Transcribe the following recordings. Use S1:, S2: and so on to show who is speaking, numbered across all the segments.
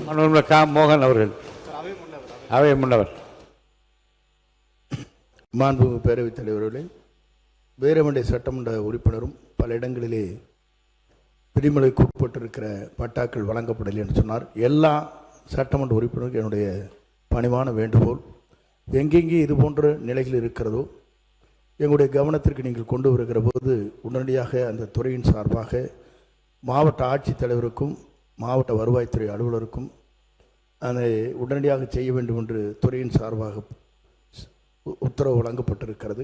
S1: மோகன் அவர்கள் அவை முன்னவர்.
S2: மாண்புமிகு பேரவைத் தலைவர்களே, வீரமண்டை சட்டமன்ற உறுப்பினரும் பல இடங்களிலே விதிமுறைக்கு உட்பட்டிருக்கிற பட்டாக்கள் வழங்கப்படலை என்று சொன்னார். எல்லா சட்டமன்ற உறுப்பினருக்கும் என்னுடைய பணிவான வேண்டுகோள், எங்கெங்கே இது போன்ற நிலைகள் இருக்கிறதோ எங்களுடைய கவனத்திற்கு நீங்கள் கொண்டு வருகிற போது உடனடியாக அந்த துறையின் சார்பாக மாவட்ட ஆட்சித்தலைவருக்கும் மாவட்ட வருவாய்த்துறை அலுவலருக்கும் அதை உடனடியாக செய்ய வேண்டும் என்று துறையின் சார்பாக உத்தரவு வழங்கப்பட்டிருக்கிறது.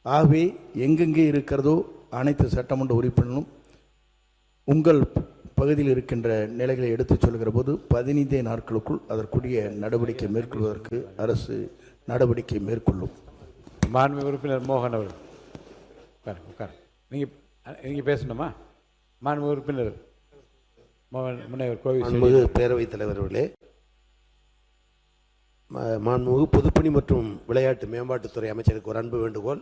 S2: ஆகவே எங்கெங்கே இருக்கிறதோ அனைத்து சட்டமன்ற உறுப்பினரும் உங்கள் பகுதியில் இருக்கின்ற நிலைகளை எடுத்துச் சொல்கிற போது 15 நாட்களுக்குள் அதற்குரிய நடவடிக்கை மேற்கொள்வதற்கு அரசு நடவடிக்கை மேற்கொள்ளும்.
S1: மாண்பு உறுப்பினர் மோகன் அவர்கள் உட்கார். நீங்கள் பேசணுமா? மாண்பு உறுப்பினர் மோகன் முனைவர் கோவில்.
S3: பேரவைத் தலைவர்களே, மாண்புமிகு பொதுப்பணி மற்றும் விளையாட்டு மேம்பாட்டுத்துறை அமைச்சருக்கு ஒரு அன்பு வேண்டுகோள்.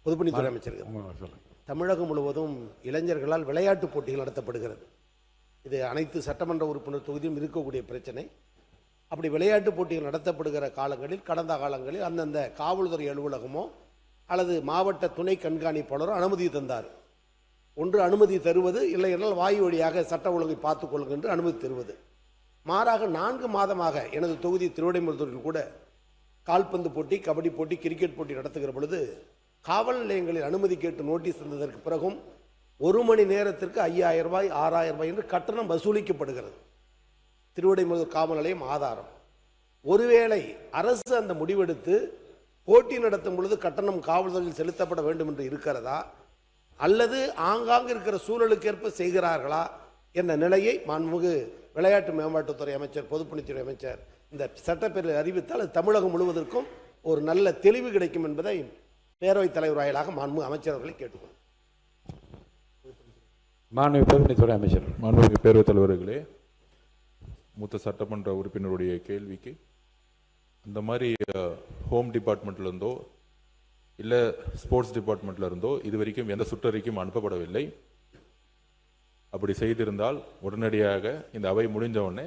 S3: பொதுப்பணித்துறை அமைச்சருக்கு, தமிழகம் முழுவதும் இளைஞர்களால் விளையாட்டு போட்டிகள் நடத்தப்படுகிறது. இது அனைத்து சட்டமன்ற உறுப்பினர் தொகுதியும் இருக்கக்கூடிய பிரச்சனை. அப்படி விளையாட்டு போட்டிகள் நடத்தப்படுகிற காலங்களில், கடந்த காலங்களில் அந்தந்த காவல்துறை அலுவலகமோ அல்லது மாவட்ட துணை கண்காணிப்பாளரோ அனுமதி தந்தார். ஒன்று அனுமதி தருவது, இல்லை என்றால் வாயு வழியாக சட்ட ஒழுங்கை பார்த்துக் கொள்ளுங்கள் என்று அனுமதி தருவது. மாறாக 4 மாதமாக எனது தொகுதி திருவிடைமருதூரில் கூட கால்பந்து போட்டி, கபடி போட்டி, கிரிக்கெட் போட்டி நடத்துகிற பொழுது காவல் நிலையங்களில் அனுமதி கேட்டு நோட்டீஸ் தந்ததற்கு பிறகும் 1 மணி நேரத்திற்கு 5000 ரூபாய் 6000 ரூபாய் என்று கட்டணம் வசூலிக்கப்படுகிறது. திருவிடைமருதூர் காவல் நிலையம் ஆதாரம். ஒருவேளை அரசு அந்த முடிவெடுத்து போட்டி நடத்தும் பொழுது கட்டணம் காவல்துறையில் செலுத்தப்பட வேண்டும் என்று இருக்கிறதா, அல்லது ஆங்காங்கு இருக்கிற சூழலுக்கேற்ப செய்கிறார்களா என்ற நிலையை மாண்புமிகு விளையாட்டு மேம்பாட்டுத்துறை அமைச்சர், பொதுப்பணித்துறை அமைச்சர் இந்த சட்டப்பேரவை அறிவித்தால் அது தமிழகம் முழுவதற்கும் ஒரு நல்ல தெளிவு கிடைக்கும் என்பதை பேரவைத் தலைவர் வாயிலாக மாண்புமிகு அமைச்சர்களை கேட்டுக்கொள்ளும்.
S1: மாண்புமிகு பொதுப்பணித்துறை அமைச்சர்.
S4: மாண்புமிகு பேரவைத் தலைவர்களே, மூத்த சட்டமன்ற உறுப்பினருடைய கேள்விக்கு இந்த மாதிரி ஹோம் டிபார்ட்மெண்ட்ல இருந்தோ இல்லை ஸ்போர்ட்ஸ் டிபார்ட்மெண்ட்ல இருந்தோ இது வரைக்கும் எந்த சுற்றறிக்கையும் அனுப்பப்படவில்லை. அப்படி செய்திருந்தால் உடனடியாக இந்த அவை முடிஞ்ச உடனே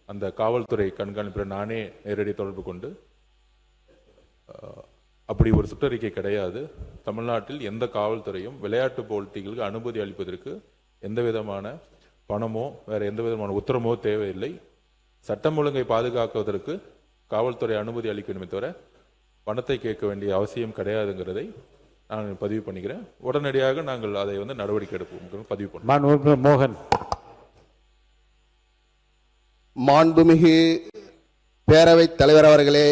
S4: அந்த காவல்துறை கண்காணிப்பில் நானே நேரடி தொடர்பு கொண்டு, அப்படி ஒரு சுற்றறிக்கை கிடையாது. தமிழ்நாட்டில் எந்த காவல்துறையும் விளையாட்டு போட்டிகளுக்கு அனுமதி அளிப்பதற்கு எந்த விதமான பணமோ வேற எந்த விதமான உத்தரவோ தேவையில்லை. சட்டம் ஒழுங்கை பாதுகாக்குவதற்கு காவல்துறை அனுமதி அளிக்கணுமே தவிர பணத்தை கேட்க வேண்டிய அவசியம் கிடையாதுங்கிறதை நான் பதிவு பண்ணிக்கிறேன். உடனடியாக நாங்கள் அதை நடவடிக்கை எடுப்போம், பதிவு பண்ணுவோம்.
S1: மோகன்.
S5: மாண்புமிகு பேரவைத் தலைவர் அவர்களே,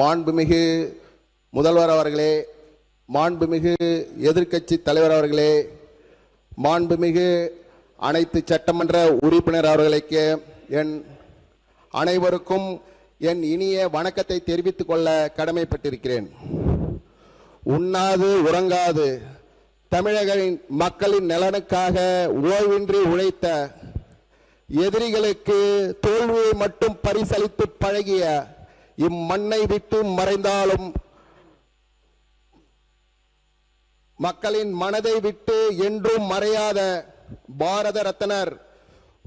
S5: மாண்புமிகு முதல்வர் அவர்களே, மாண்புமிகு எதிர்க்கட்சி தலைவர் அவர்களே, மாண்புமிகு அனைத்து சட்டமன்ற உறுப்பினர் அவர்களுக்கு என் அனைவருக்கும் என் இனிய வணக்கத்தை தெரிவித்துக் கொள்ள கடமைப்பட்டிருக்கிறேன். உண்ணாது உறங்காது தமிழக மக்களின் நலனுக்காக ஓய்வின்றி உழைத்த, எதிரிகளுக்கு தோல்வியை மட்டும் பரிசளித்து பழகிய, இம்மண்ணை விட்டு மறைந்தாலும் மக்களின் மனதை விட்டு என்றும் மறையாத பாரத ரத்னர்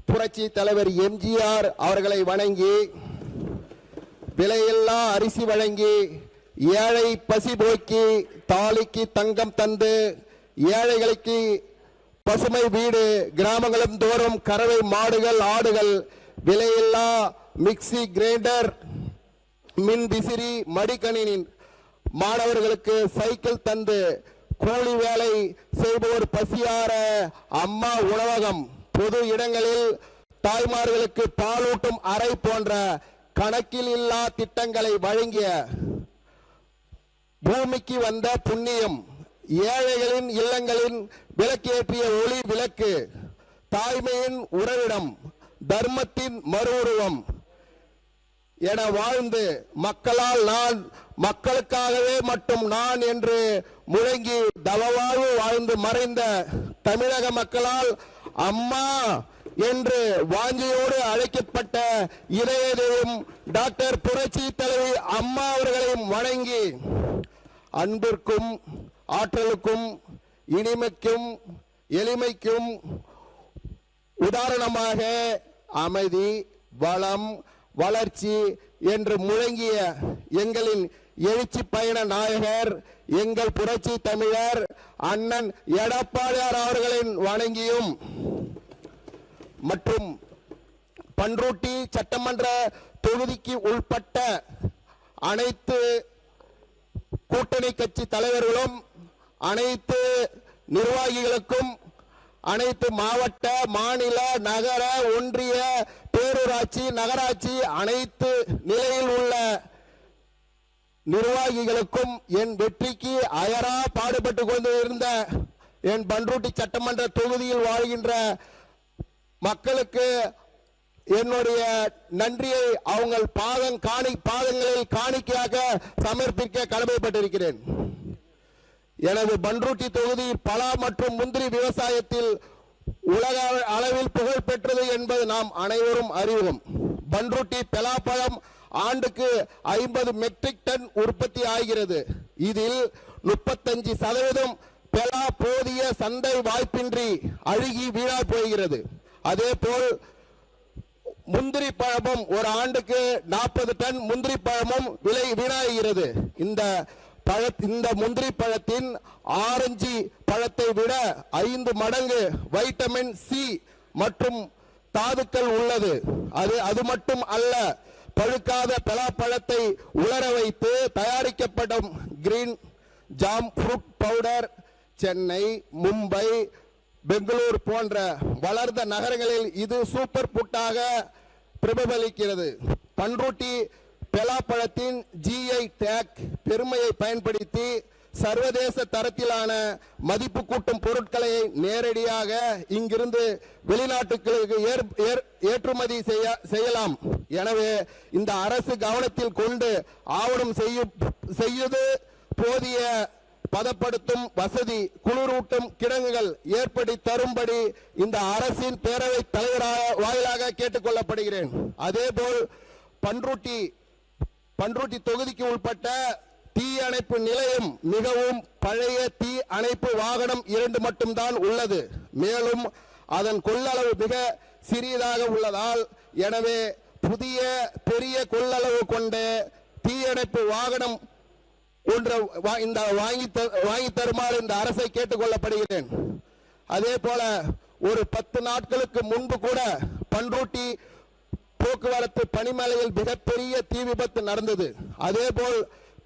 S5: புரட்சி தலைவர் எம்ஜிஆர் அவர்களை வணங்கி, விலையில்லா அரிசி வழங்கி, ஏழை பசி போக்கி, தாலிக்கு தங்கம் தந்து, ஏழைகளுக்கு பசுமை வீடு, கிராமங்களும் தோறும் கறவை மாடுகள், ஆடுகள், விலையில்லா மிக்சி கிரைண்டர், மின் விசிறி, மடிக்கணினி, மாணவர்களுக்கு சைக்கிள் தந்து, கூலி வேலை செய்பவர் பசியார அம்மா உணவகம், பொது இடங்களில் தாய்மார்களுக்கு பாலூட்டும் அறை போன்ற கணக்கில் இல்லா திட்டங்களை வழங்கிய, பூமிக்கு வந்த புண்ணியம், ஏழைகளின் இல்லங்களின் விளக்கேற்றிய ஒளி விளக்கு, தாய்மையின் உறவிடம், தர்மத்தின் மறு உருவம் என வாழ்ந்து, மக்களால் நான், மக்களுக்காகவே மட்டும் நான் என்று முழங்கி தவவாழ்வு வாழ்ந்து மறைந்த தமிழக மக்களால் அம்மா என்று வாஞ்சியோடு அழைக்கப்பட்ட இதயதேவம் டாக்டர் புரட்சி தலைவி அம்மா அவர்களையும் வணங்கி, அன்பிற்கும் ஆற்றலுக்கும் இனிமைக்கும் எளிமைக்கும் உதாரணமாக அமைதி, வளம், வளர்ச்சி என்று முழங்கிய எங்களின் எழுச்சி பயண நாயகர் எங்கள் புரட்சி தமிழர் அண்ணன் எடப்பாடியார் அவர்களின் வணங்கியும் மற்றும் பண்ருட்டி சட்டமன்ற தொகுதிக்கு உட்பட்ட அனைத்து கூட்டணி கட்சி தலைவர்களும், அனைத்து நிர்வாகிகளுக்கும், அனைத்து மாவட்ட, மாநில, நகர, ஒன்றிய, பேரூராட்சி, நகராட்சி அனைத்து நிலையில் உள்ள நிர்வாகிகளுக்கும் என் வெற்றிக்கு அயரா பாடுபட்டு கொண்டு இருந்த என் பண்ருட்டி சட்டமன்ற தொகுதியில் வாழ்கின்ற மக்களுக்கு என்னுடைய நன்றியை அவங்கள் பாதங்களில் காணிக்கையாக சமர்ப்பிக்க கடமைப்பட்டிருக்கிறேன். எனது பண்ருட்டி தொகுதி பலா மற்றும் முந்திரி விவசாயத்தில் உலக அளவில் புகழ் பெற்றது என்பது நாம் அனைவரும் அறிவோம். பண்ருட்டி பலாப்பழம் ஆண்டுக்கு 50 மெட்ரிக் டன் உற்பத்தி ஆகிறது. இதில் 35% பலா போதிய சந்தை வாய்ப்பின்றி அழுகி வீணாய் போகிறது. அதே போல் முந்திரி பழமும் ஒரு ஆண்டுக்கு 40 டன் முந்திரி பழமும் விலை வீணாகிறது. இந்த முந்திரி பழத்தின் ஆரஞ்சு பழத்தை விட 5 மடங்கு வைட்டமின் சி மற்றும் தாதுக்கள் உள்ளது. அது மட்டும் அல்ல, பழுக்காத பலாப்பழத்தை உலர வைத்து தயாரிக்கப்படும் green jam fruit powder Chennai, Mumbai, Bangalore போன்ற வளர்ந்த நகரங்களில் இது சூப்பர் ஃபுட்டாக பிரபலிக்கிறது. பண்ருட்டி பலாப்பழத்தின் GI டேக் பெருமையை பயன்படுத்தி சர்வதேச தரத்திலான மதிப்பு கூட்டும் பொருட்களை நேரடியாக இங்கிருந்து வெளிநாட்டுகளுக்கு ஏற்றுமதி செய்யலாம். எனவே இந்த அரசு கவனத்தில் கொண்டு ஆவணம் செய்து போதிய பதப்படுத்தும் வசதி, குளிரூட்டும் கிடங்குகள் ஏற்படுத்தி தரும்படி இந்த அரசின் பேரவை தலைவராக வாயிலாக கேட்டுக்கொள்ளப்படுகிறேன். அதேபோல் பண்ருட்டி தொகுதிக்கு உட்பட்ட தீ அணைப்பு நிலையம் மிகவும் பழைய தீ அணைப்பு வாகனம் 2 மட்டும்தான் உள்ளது. மேலும் அதன் கொள்ளளவு மிக சிறியதாக உள்ளதால் எனவே புதிய பெரிய கொள்ளளவு கொண்ட தீயணைப்பு வாகனம் ஒன்று வாங்கி தருமாறு இந்த அரசை கேட்டுக்கொள்ளப்படுகிறேன். அதே போல ஒரு 10 நாட்களுக்கு முன்பு கூட பண்ருட்டி போக்குவரத்து பனிமலையில் மிகப்பெரிய தீ விபத்து நடந்தது. அதே போல்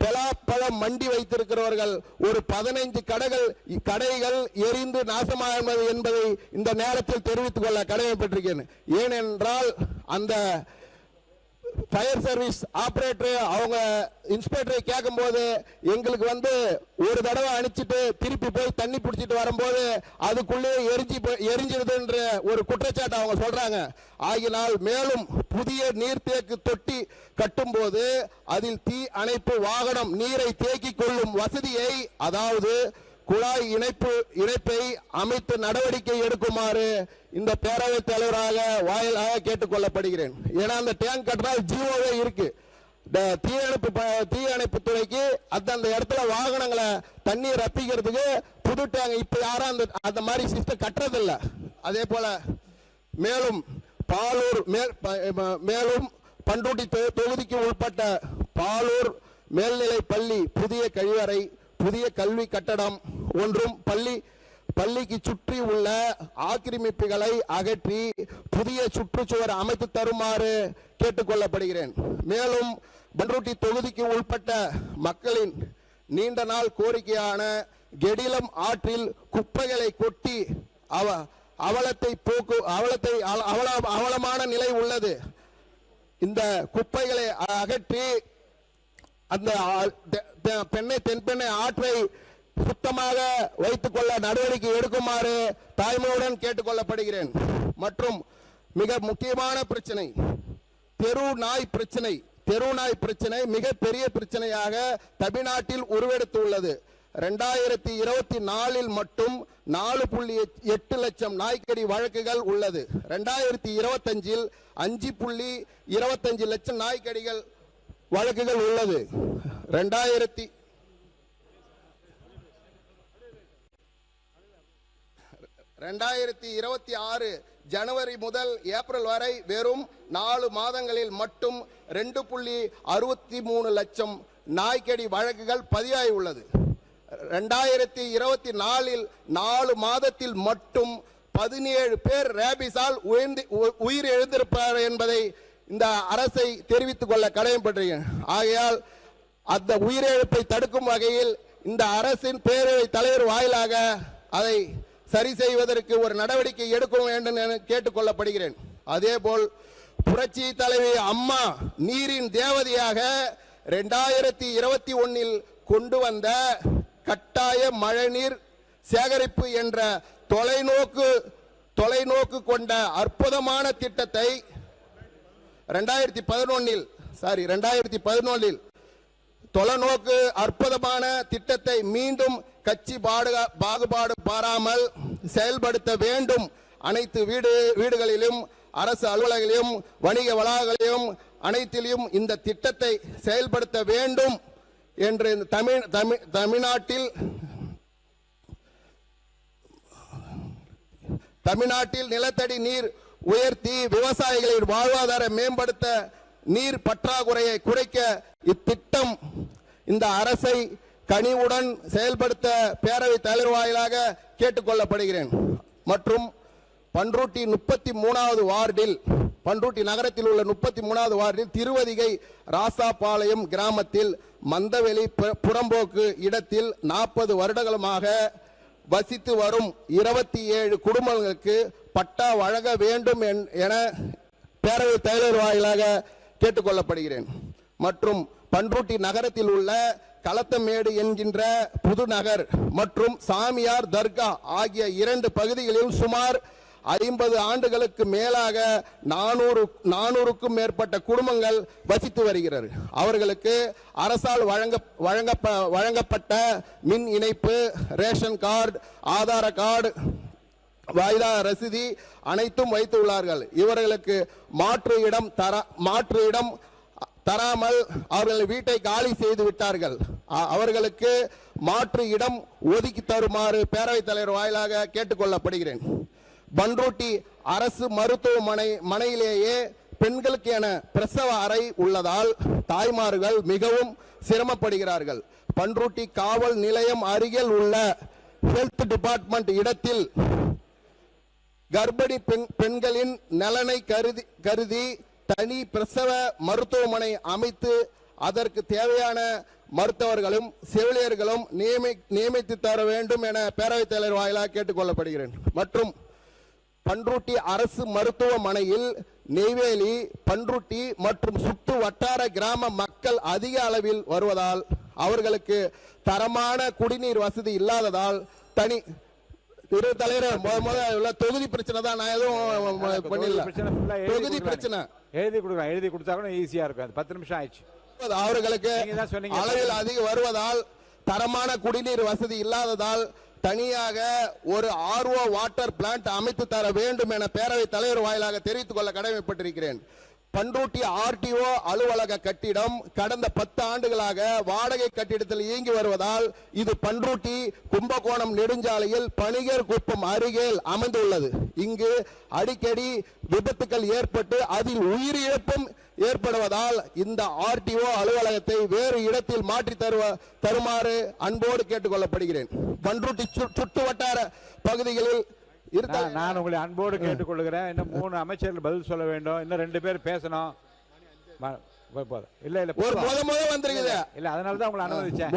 S5: பலாப்பழம் மண்டி வைத்திருக்கிறவர்கள் ஒரு 15 கடைகள் எரிந்து நாசமானது என்பதை இந்த நேரத்தில் தெரிவித்துக் கொள்ள கடமைப்பட்டிருக்கேன். ஏனென்றால் அந்த ஃபயர் சர்வீஸ் ஆபரேட்டர் அவங்க இன்ஸ்பெக்டரை கேட்கும் போது எங்களுக்கு ஒரு தடவை அணிச்சிட்டு திருப்பி போய் தண்ணி பிடிச்சிட்டு வரும்போது அதுக்குள்ளே எரிஞ்சிருது என்ற ஒரு குற்றச்சாட்டு அவங்க சொல்றாங்க. ஆகினால் மேலும் புதிய நீர்த்தேக்கு தொட்டி கட்டும் போது அதில் தீ அணைப்பு வாகனம் நீரை தேக்கிக் கொள்ளும் வசதியை, அதாவது குழாய் இணைப்பை அமைத்து நடவடிக்கை எடுக்குமாறு இந்த பேரவைத் தலைவராக வாயிலாக கேட்டுக்கொள்ளப்படுகிறேன். ஏன்னா அந்த டேங்க் கட்டினால் ஜீவோவே இருக்கு. தீயணைப்பு துறைக்கு அந்த இடத்துல வாகனங்களை தண்ணீர் ரப்பிக்கிறதுக்கு புது டேங்க் இப்ப யாரும் அந்த மாதிரி சிஸ்டம் கட்டுறதில்ல. அதே போல மேலும் பண்ருட்டி தொகுதிக்கு உட்பட்ட பாலூர் மேல்நிலை பள்ளி புதிய கழிவறை, புதிய கல்வி கட்டடம் ஒன்றும் பள்ளிக்கு சுற்றி உள்ள ஆக்கிரமிப்புகளை அகற்றி புதிய சுற்றுச்சுவர் அமைத்து தருமாறு கேட்டுக்கொள்ளப்படுகிறேன். மேலும் பண்ருட்டி தொகுதிக்கு உட்பட்ட மக்களின் நீண்ட நாள் கோரிக்கையான கெடிலம் ஆற்றில் குப்பைகளை கொட்டி அவலமான நிலை உள்ளது. இந்த குப்பைகளை அகற்றி அந்த தென்பெண்ணை ஆற்றை சுத்தமாக வைத்துக் கொள்ள நடவடிக்கை எடுக்குமாறு தாய்மையுடன் கேட்டுக்கொள்ளப்படுகிறேன். மற்றும் மிக முக்கியமான பிரச்சனை தெரு நாய் பிரச்சனை மிக பெரிய பிரச்சனையாக தமிழ்நாட்டில் உருவெடுத்துள்ளது. 2024 மட்டும் 4.8 லட்சம் நாய்க்கடி வழக்குகள் உள்ளது. 2025 5.25 லட்சம் நாய்க்கடிகள் வழக்குகள் உள்ளது. 2026 ஜனவரி முதல் ஏப்ரல் வரை வெறும் 4 மாதங்களில் மட்டும் 2.63 லட்சம் நாய்க்கடி வழக்குகள் பதிவாகி உள்ளது. 2024 4 மாதத்தில் மட்டும் 17 பேர் ரேபிஸால் உயிர் எழுந்திருப்பார் என்பதை இந்த அரசை தெரிவித்துக் கொள்ள கடமைப்பட்டிருக்கிறேன். ஆகையால் அந்த உயிரிழப்பை தடுக்கும் வகையில் இந்த அரசின் பேரவை தலைவர் வாயிலாக அதை சரி செய்வதற்கு ஒரு நடவடிக்கை எடுக்க வேண்டும் என கேட்டுக்கொள்ளப்படுகிறேன். அதேபோல் புரட்சி தலைவி அம்மா நீரின் தேவதையாக 2021 கொண்டு வந்த கட்டாய மழைநீர் சேகரிப்பு என்ற தொலைநோக்கு கொண்ட அற்புதமான திட்டத்தை 2011 தொலைநோக்கு அற்புதமான திட்டத்தை மீண்டும் கட்சி பாகுபாடு பாராமல் செயல்படுத்த வேண்டும். அனைத்து வீடுகளிலும் அரசு அலுவலகங்களிலும் வணிக வளாகங்களிலும் அனைத்திலும் இந்த திட்டத்தை செயல்படுத்த வேண்டும் என்று தமிழ்நாட்டில் நிலத்தடி நீர் உயர்த்தி விவசாயிகளின் வாழ்வாதார மேம்படுத்த நீர் பற்றாக்குறையை குறைக்க இத்திட்டம் இந்த அரசை கனிவுடன் செயல்படுத்த பேரவைத் தலைவர் வாயிலாக கேட்டுக்கொள்ளப்படுகிறேன். மற்றும் பண்ருட்டி 33வது வார்டில் பண்ருட்டி நகரத்தில் உள்ள 33வது வார்டில் திருவதிகை ராசாபாளையம் கிராமத்தில் மந்தவெளி புறம்போக்கு இடத்தில் 40 வருடங்களாக வசித்து வரும் 27 குடும்பங்களுக்கு பட்டா வழங்க வேண்டும் என பேரவைத் தலைவர் வாயிலாக கேட்டுக்கொள்ளப்படுகிறேன். மற்றும் பண்ருட்டி நகரத்தில் உள்ள களத்தமேடு என்கின்ற புதுநகர் மற்றும் சாமியார் தர்கா ஆகிய 2 பகுதிகளில் சுமார் 50 ஆண்டுகளுக்கு மேலாக 400க்கும் மேற்பட்ட குடும்பங்கள் வசித்து வருகிறது. அவர்களுக்கு அரசால் வழங்கப்பட்ட மின் இணைப்பு, ரேஷன் கார்டு, ஆதார கார்டு, வாய்தா ரசீதி அனைத்தும் வைத்துள்ளார்கள். இவர்களுக்கு மாற்று இடம் தராமல் அவர்கள் வீட்டை காலி செய்து விட்டார்கள். அவர்களுக்கு மாற்று இடம் ஒதுக்கி தருமாறு பேரவைத் தலைவர் வாயிலாக கேட்டுக்கொள்ளப்படுகிறேன். பண்ருட்டி அரசு மருத்துவமனையிலேயே பெண்களுக்கு என பிரசவ அறை உள்ளதால் தாய்மார்கள் மிகவும் சிரமப்படுகிறார்கள். பண்ருட்டி காவல் நிலையம் அருகில் உள்ள ஹெல்த் டிபார்ட்மெண்ட் இடத்தில் கர்ப்பிணி பெண்களின் நலனை கருதி தனி பிரசவ மருத்துவமனை அமைத்து அதற்கு தேவையான மருத்துவர்களும் செவிலியர்களும் நியமித்து தர வேண்டும் என பேரவைத் தலைவர் வாயிலாக கேட்டுக்கொள்ளப்படுகிறேன். மற்றும் பண்ருட்டி அரசு மருத்துவமனையில் நெய்வேலி, பண்ருட்டி மற்றும் சுற்று வட்டார கிராம மக்கள் அதிக அளவில் வருவதால் அவர்களுக்கு தரமான குடிநீர் வசதி இல்லாததால் தொகுதி பிரச்சனை தான். நான் எதுவும் பண்ணல. தொகுதி பிரச்சனை
S1: எழுதி கொடுத்தா கூட ஈஸியா இருக்கும். 10 நிமிஷம் ஆயிடுச்சு.
S5: அவர்களுக்கு அளவில் அதிக வருவதால் தரமான குடிநீர் வசதி இல்லாததால் தனியாக ஒரு RO வாட்டர் பிளான்ட் அமைத்து தர வேண்டும் என பேரவைத் தலைவர் வாயிலாக தெரிவித்துக் கொள்ள கடமைப்பட்டிருக்கிறேன். பண்ருட்டி RTO அலுவலக கட்டிடம் கடந்த 10 ஆண்டுகளாக வாடகை கட்டிடத்தில் இயங்கி வருவதால் இது பண்ருட்டி கும்பகோணம் நெடுஞ்சாலையில் பணிகர் குப்பம் அருகில் அமைந்துள்ளது. இங்கு அடிக்கடி விபத்துக்கள் ஏற்பட்டு அதில் உயிரிழப்பும் ஏற்படுவதால் இந்த RTO அலுவலகத்தை வேறு இடத்தில் மாற்றி தருமாறு அன்போடு கேட்டுக்கொள்ளப்படுகிறேன். பண்ருட்டி சுற்று வட்டார பகுதிகளில்
S1: நான் உங்களை அன்போடு கேட்டுக்கொள்கிறேன். இன்னும் 3 அமைச்சர்கள் பதில் சொல்ல வேண்டும். இன்னும் 2 பேர் பேசணும். இல்ல
S5: வந்திருக்குது.
S1: இல்ல அதனாலதான் உங்களை அனுமதிச்சேன்.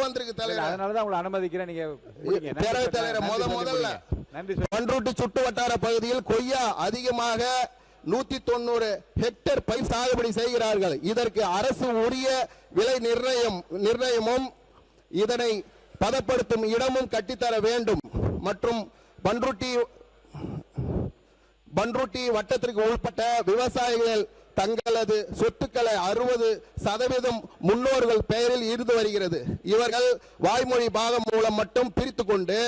S5: வந்திருக்கு தலைவர்.
S1: அதனாலதான் உங்களை அனுமதிக்கிறேன். நீங்க
S5: பேரவைத் தலைவர் முதல்ல
S1: நன்றி.
S5: பண்ருட்டி சுற்று வட்டார பகுதியில் கொய்யா அதிகமாக 190 ஹெக்டேர் பயிர் சாகுபடி செய்கிறார்கள். இதற்கு அரசு உரிய விலை நிர்ணயமும் இதனை பதப்படுத்தும் இடமும் கட்டித்தர வேண்டும். மற்றும் பண்ருட்டி வட்டத்திற்கு உட்பட்ட விவசாயிகள் தங்களது சொத்துக்களை 60% முன்னோர்கள் பெயரில் இருந்து வருகிறது. இவர்கள் வாய்மொழி பாகம் மூலம் மட்டும் பிரித்து கொண்டு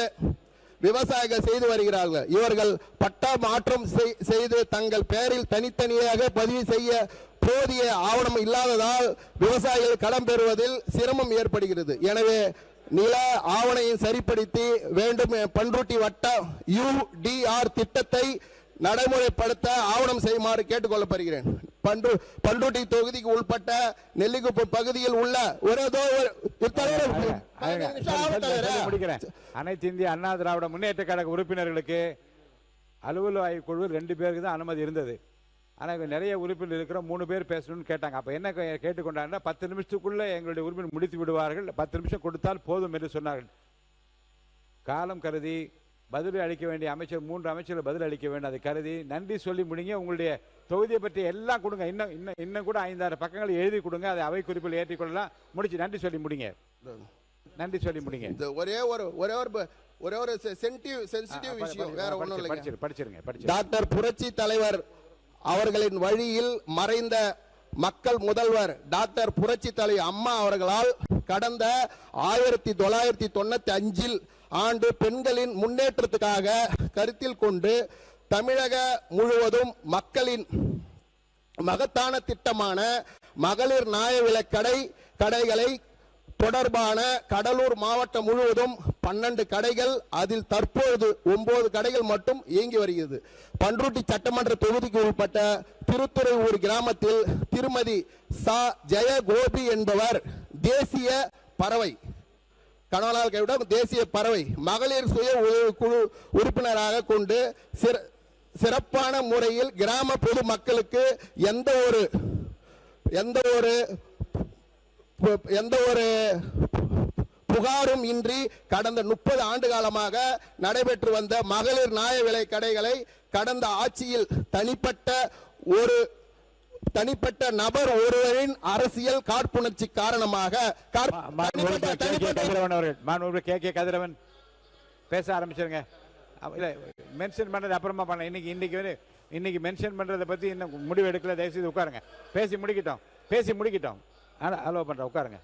S5: விவசாயிகள் செய்து வருகிறார்கள். இவர்கள் பட்டா மாற்றம் செய்து தங்கள் பெயரில் தனித்தனியாக பதிவு செய்ய போதிய ஆவணம் இல்லாததால் விவசாயிகள் கடன் பெறுவதில் சிரமம் ஏற்படுகிறது. எனவே நில ஆவணையை சரிப்படுத்தி வேண்டும். பண்ருட்டி வட்ட UDR திட்டத்தை நடைமுறைப்படுத்த ஆவணம் செய்யுமாறு கேட்டுக்கொள்ளப்படுகிறேன். பண்ருட்டி தொகுதிக்கு உட்பட்ட நெல்லிக்குப்பம் பகுதியில் உள்ள
S1: முடிக்கிறேன். அனைத்து இந்திய அண்ணா திராவிட முன்னேற்ற கழக உறுப்பினர்களுக்கு அலுவல் ஆய்வு குழு 2 பேருக்கு தான் அனுமதி இருந்தது. ஆனால் நிறைய உறுப்பினர் இருக்கிற 3 பேர் பேசணும்னு கேட்டாங்க. அப்போ என்ன கேட்டுக்கொண்டாங்கன்னா 10 நிமிஷத்துக்குள்ள எங்களுடைய உறுப்பினர் முடித்து விடுவார்கள், 10 நிமிஷம் கொடுத்தால் போதும் என்று சொன்னார்கள். காலம் கருதி பதில் அளிக்க வேண்டிய அமைச்சர் 3 அமைச்சர்கள் பதில் அளிக்க வேண்டும். அதை கருதி நன்றி சொல்லி முடிங்க. உங்களுடைய தொகுதியை பற்றி எல்லாம் கொடுங்க. இன்னும் கூட 5-6 பக்கங்களை எழுதி கொடுங்க. அதை அவை குறிப்பில் ஏற்றிக்கொள்ளலாம். முடிச்சு நன்றி சொல்லி முடிங்க. நன்றி சொல்லி முடிங்க.
S5: ஒரே ஒரு சென்சிட்டிவ் விஷயம், வேற ஒண்ணும் இல்லைங்க.
S1: படிச்சிருங்க.
S5: டாக்டர் புரட்சி தலைவர் அவர்களின் வழியில் மறைந்த மக்கள் முதல்வர் டாக்டர் புரட்சி தலைவர் அம்மா அவர்களால் கடந்த 1995 ஆண்டு பெண்களின் முன்னேற்றத்துக்காக கருத்தில் கொண்டு தமிழக முழுவதும் மக்களின் மகத்தான திட்டமான மகளிர் நியாய விலைக் கடைகளை தொடர்பான கடலூர் மாவட்டம் முழுவதும் 12 கடைகள், அதில் தற்போது 9 கடைகள் மட்டும் இயங்கி வருகிறது. பண்ருட்டி சட்டமன்ற தொகுதிக்கு உட்பட்ட திருத்துறையூர் கிராமத்தில் திருமதி சா ஜெயகோபி என்பவர் தேசிய பறவை கணவனால் கைவிட தேசிய பறவை மகளிர் சுய உதவி குழு உறுப்பினராக கொண்டு சிறப்பான முறையில் கிராம பொது மக்களுக்கு எந்த ஒரு புகாரும் இன்றி கடந்த 30 ஆண்டு காலமாக நடைபெற்று வந்த மகளிர் நியாய விலை கடைகளை கடந்த ஆட்சியில் தனிப்பட்ட நபர் ஒருவரின் அரசியல் காழ்ப்புணர்ச்சி காரணமாக
S1: கதிரவன் பேச ஆரம்பிச்சிருங்க. மென்ஷன் பண்றது அப்புறமா பண்ண. இன்னைக்கு மென்ஷன் பண்றதை பத்தி இன்னும் முடிவு எடுக்கல. தயவுசெய்து உட்காருங்க. பேசி முடிக்கிட்டோம். அலோவ் பண்றேன். உட்காருங்க.